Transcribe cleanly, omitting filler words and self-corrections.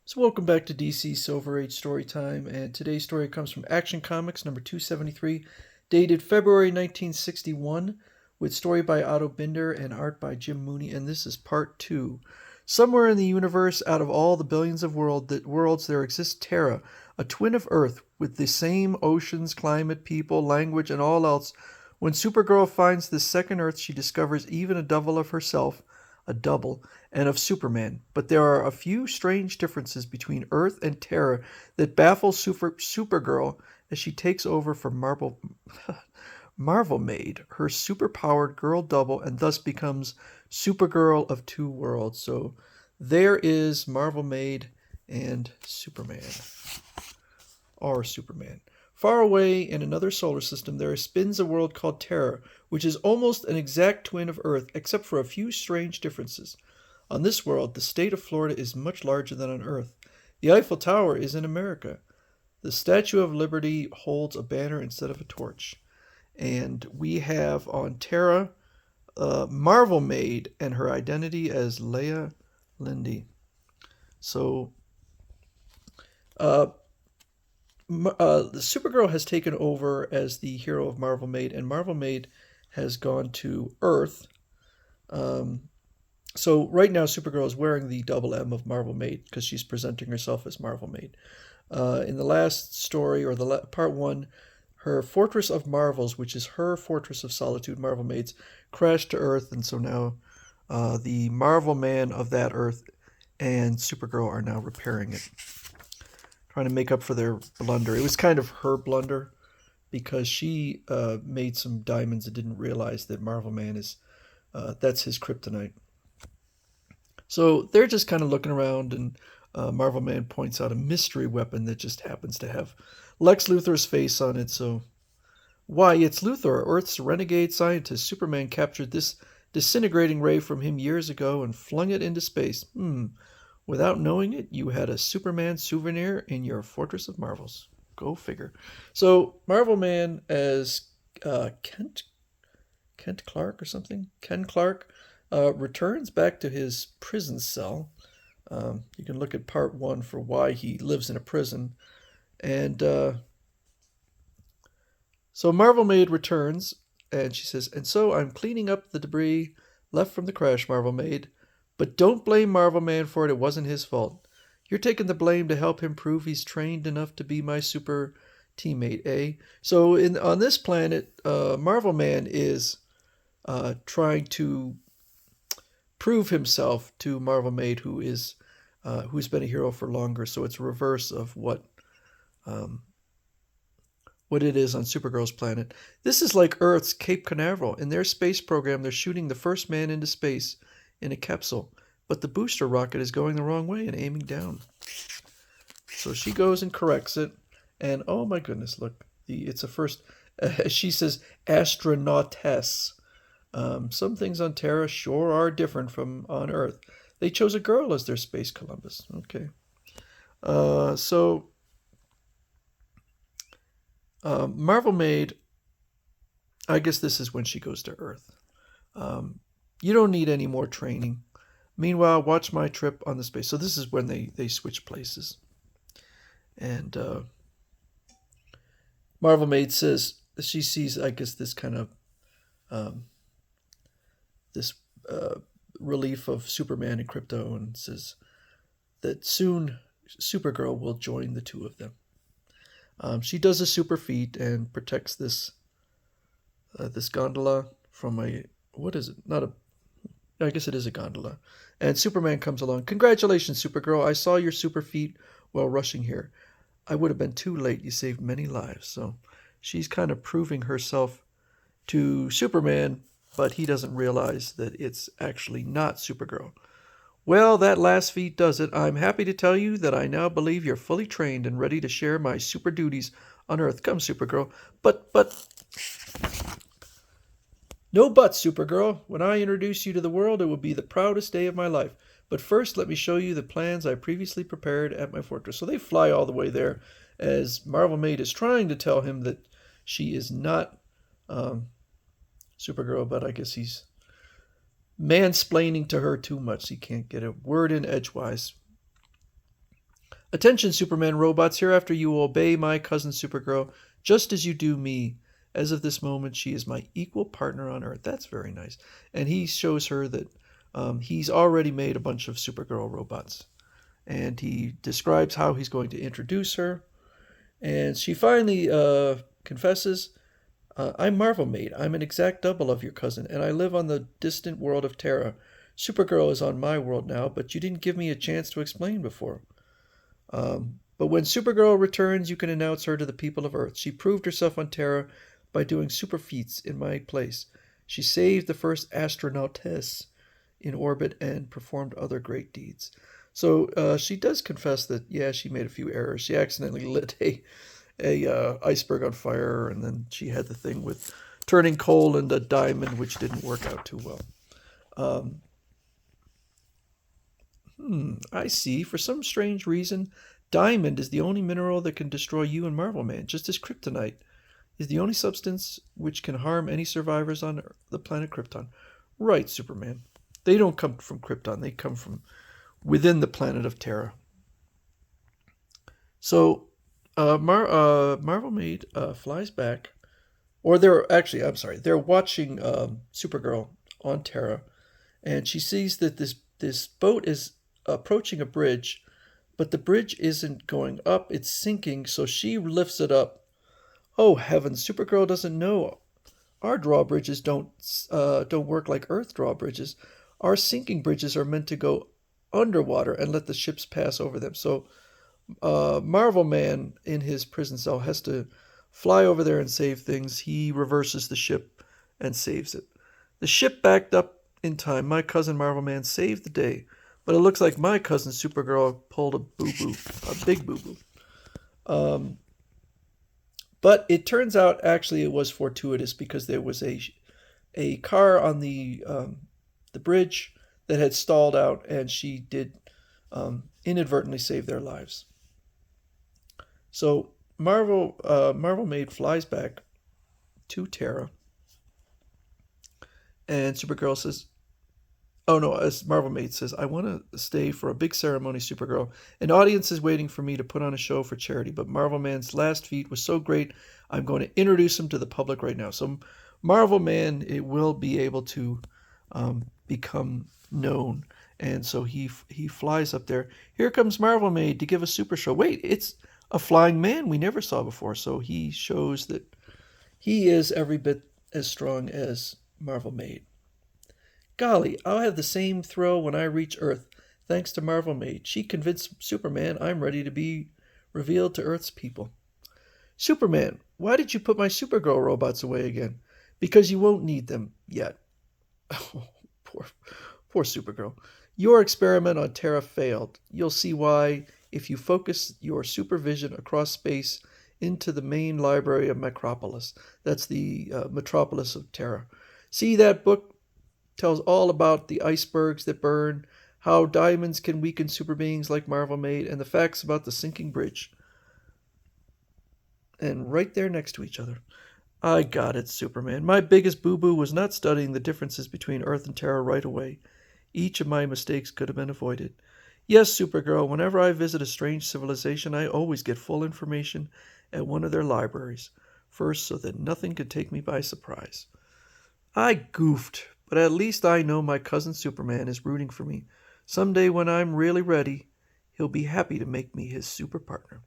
So welcome back to DC Silver Age Storytime, and today's story comes from Action Comics number 273, dated February 1961, with story by Otto Binder and art by Jim Mooney, and this is part 2. Somewhere in the universe, out of all the billions of worlds, there exists Terra, a twin of Earth, with the same oceans, climate, people, language, and all else. When Supergirl finds this second Earth, she discovers even a double of herself, a double, and of Superman, but there are a few strange differences between Earth and Terra that baffle Supergirl as she takes over for Marvel Maid, her superpowered girl double, and thus becomes Supergirl of two worlds. So there is Marvel Maid and Superman, or Superman. Far away in another solar system, there spins a world called Terra, which is almost an exact twin of Earth, except for a few strange differences. On this world, the state of Florida is much larger than on Earth. The Eiffel Tower is in America. The Statue of Liberty holds a banner instead of a torch. And we have on Terra, Marvel Maid and her identity as Leia Lindy. So, the Supergirl has taken over as the hero of Marvel Maid, and Marvel Maid has gone to Earth. So right now, Supergirl is wearing the double M of Marvel Maid because she's presenting herself as Marvel Maid. In the last story, or part one, her Fortress of Marvels, which is her Fortress of Solitude, Marvel Maids, crashed to Earth, and so now the Marvel Man of that Earth and Supergirl are now repairing it, trying to make up for their blunder. It was kind of her blunder because she made some diamonds and didn't realize that Marvel Man is that's his kryptonite. So they're just kind of looking around, and Marvel Man points out a mystery weapon that just happens to have Lex Luthor's face on it. So, why, it's Luthor, Earth's renegade scientist. Superman captured this disintegrating ray from him years ago and flung it into space. Without knowing it, you had a Superman souvenir in your Fortress of Marvels. Go figure. So, Marvel Man as Kent Clark or something? Ken Clark returns back to his prison cell. You can look at part one for why he lives in a prison. And so Marvel Maid returns, and she says, "And so I'm cleaning up the debris left from the crash, Marvel Maid. But don't blame Marvel Man for it. It wasn't his fault. You're taking the blame to help him prove he's trained enough to be my super teammate, eh?" So on this planet, Marvel Man is trying to prove himself to Marvel Maid, who's been a hero for longer. So it's a reverse of what it is on Supergirl's planet. This is like Earth's Cape Canaveral. In their space program, they're shooting the first man into space in a capsule, but the booster rocket is going the wrong way and aiming down. So she goes and corrects it, and oh my goodness, look, it's a first. She says astronautess. Some things on Terra sure are different from on Earth. They chose a girl as their Space Columbus. Okay. So Marvel Maid, I guess this is when she goes to Earth. You don't need any more training. Meanwhile, watch my trip on the space. So this is when they switch places. And Marvel Maid says she sees, I guess, this kind of this relief of Superman and Krypto, and says that soon Supergirl will join the two of them. She does a super feat and protects this gondola from what is it? I guess it is a gondola. And Superman comes along. "Congratulations, Supergirl. I saw your super feat while rushing here. I would have been too late. You saved many lives." So she's kind of proving herself to Superman, but he doesn't realize that it's actually not Supergirl. "Well, that last feat does it. I'm happy to tell you that I now believe you're fully trained and ready to share my super duties on Earth. Come, Supergirl." But... "No buts, Supergirl. When I introduce you to the world, it will be the proudest day of my life. But first, let me show you the plans I previously prepared at my fortress." So they fly all the way there as Marvel Maid is trying to tell him that she is not Supergirl, but I guess he's mansplaining to her too much. He can't get a word in edgewise. Attention, Superman robots. Hereafter you will obey my cousin Supergirl, just as you do me. As of this moment, she is my equal partner on Earth. That's very nice. And he shows her that he's already made a bunch of Supergirl robots. And he describes how he's going to introduce her. And she finally confesses, I'm Marvel Maid. I'm an exact double of your cousin, and I live on the distant world of Terra. Supergirl is on my world now, but you didn't give me a chance to explain before. But when Supergirl returns, you can announce her to the people of Earth. She proved herself on Terra by doing super feats in my place. She saved the first astronautess in orbit and performed other great deeds. So she does confess that, yeah, she made a few errors. She accidentally lit a iceberg on fire, and then she had the thing with turning coal into diamond, which didn't work out too well. I see. For some strange reason, diamond is the only mineral that can destroy you and Marvel Man, just as kryptonite is the only substance which can harm any survivors on the planet Krypton. Right, Superman. They don't come from Krypton. They come from within the planet of Terra. So, Marvel Maid flies back, or they're watching Supergirl on Terra, and she sees that this boat is approaching a bridge, but the bridge isn't going up; it's sinking. So she lifts it up. Oh heavens! Supergirl doesn't know our drawbridges don't work like Earth drawbridges. Our sinking bridges are meant to go underwater and let the ships pass over them. So Marvel Man in his prison cell has to fly over there and save things. He reverses the ship and saves it. The ship backed up in time. My cousin Marvel Man saved the day, but it looks like my cousin Supergirl pulled a boo-boo, a big boo-boo. But it turns out actually it was fortuitous because there was a car on the bridge that had stalled out, and she did inadvertently save their lives. So Marvel Maid flies back to Terra, and Supergirl says, "Oh no!" As Marvel Maid says, "I want to stay for a big ceremony, Supergirl. An audience is waiting for me to put on a show for charity. But Marvel Man's last feat was so great, I'm going to introduce him to the public right now." So Marvel Man, it will be able to become known, and so he flies up there. Here comes Marvel Maid to give a super show. Wait, it's a flying man we never saw before. So he shows that he is every bit as strong as Marvel Maid. Golly, I'll have the same thrill when I reach Earth, thanks to Marvel Maid. She convinced Superman I'm ready to be revealed to Earth's people. Superman, why did you put my Supergirl robots away again? Because you won't need them yet. Oh, poor Supergirl. Your experiment on Terra failed. You'll see why if you focus your supervision across space into the main library of Metropolis. That's the metropolis of Terra. See, that book tells all about the icebergs that burn, how diamonds can weaken super beings like Marvel Maid, and the facts about the sinking bridge. And right there next to each other. I got it, Superman. My biggest boo-boo was not studying the differences between Earth and Terra right away. Each of my mistakes could have been avoided. Yes, Supergirl, whenever I visit a strange civilization, I always get full information at one of their libraries, first so that nothing could take me by surprise. I goofed, but at least I know my cousin Superman is rooting for me. Someday when I'm really ready, he'll be happy to make me his super partner.